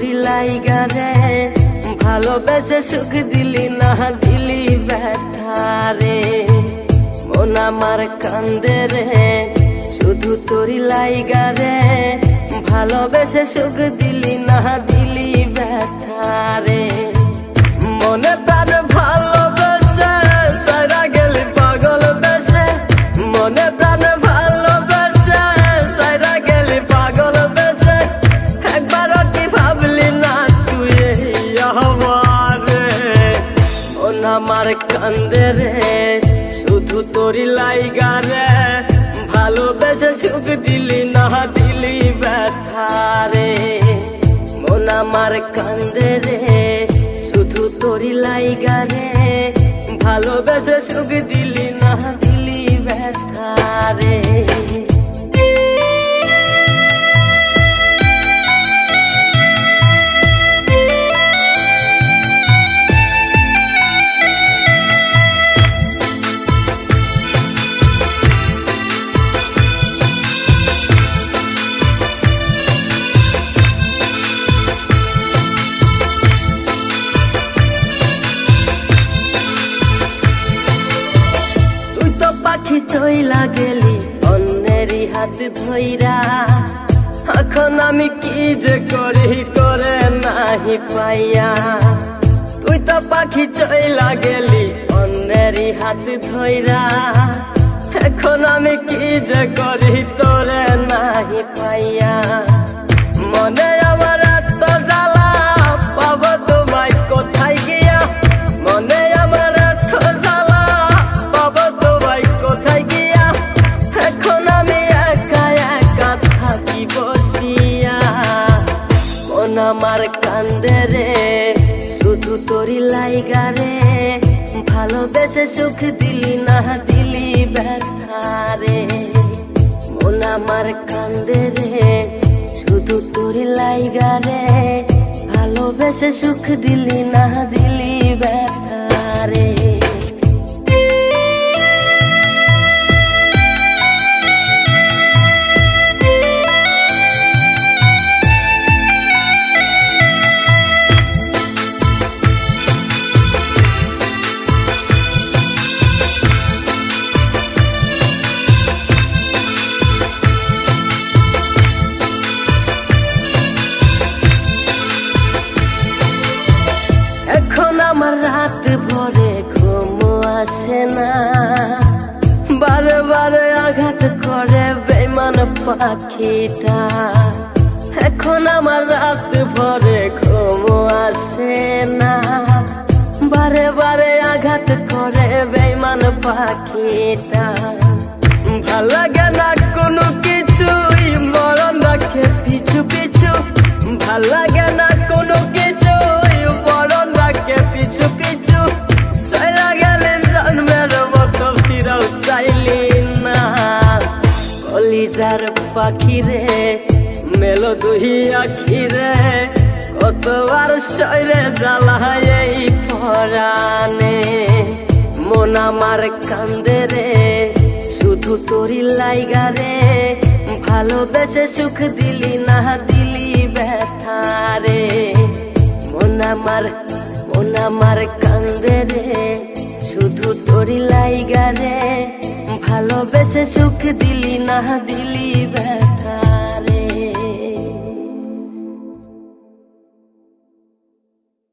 তোরি লাইগা রে ভালোবেসে সুখ দিলি না দিলি ব্যথা রে মন আমার কান্দে রে শুধু তোরি লাইগা রে ভালোবেসে সুখ দিলি না দিলি ব্যথা রে মনে প্রাণ ভালোবেসে সারা গেলি পাগল বেসে মনে প্রাণ ভালোবেসে সারা গেলি পাগল বেসে একবার কি ভাবলি না তুই আমারে মন আমার কান্দে রে শুধু তোরি লাইগা রে ভালোবেসে সুখ দিলি না দিলি ব্যথা রে মন আমার কান্দে রে শুধু তোরি লাইগা রে ভালোবেসে সুখ দিলি না দিলি ব্যথা রে পাখি চইলা গেলি অন্যেরই হাত ধইরা এখন আমি কি যে করি করে নাহি পাইয়া তুই তো পাখি চইলা গেলি অন্যেরই হাত ধইরা এখন আমি কি যে করি তোরে নাহি পাইয়া মনে আমার এত জ্বালা পাবো তোমায় কোথায় গিয়া মনে আমার এত জ্বালা পাবো তোমায় কোথায় গিয়া এখন আমি একা একা থাকি বসিয়া মন আমার কান্দে রে শুধু তোরি লাইগা রে ভালোবেসে সুখ দিলি না দিলি ব্যথা রে মন আমার কান্দে রে শুধু তোরি লাইগা রে ভালোবেসে সুখ দিলি না দিলি ব্যথা রে আমার রাত ভরে ঘুম আসে না বারে বারে আঘাত করে বেঈমান পাখিটা এখন আমার রাত ভরে ঘুম আসে না বারে বারে আঘাত করে বেঈমান পাখিটা ভাল লাগে না কোনো কিছুই মরণ রাখে পিছু পিছু ভাল লাগে না কোনো কিছুই মরণ রাখে পিছু পিছু সারা গেলে জন্মের মতো ফিরাও চাইলি না কলিজার পাখি রে মেলো দুই আখি রে কতবার শরীরে জ্বালায় এই পরাণে মন আমার কান্দে রে শুধু তোরি লাইগা রে ভালোবেসে সুখ দিলি না দিলি ব্যথা রে মন আমার কান্দে রে শুধু তোরি লাইগা রে ভালোবেসে সুখ দিলি না দিলি ব্যথা রে।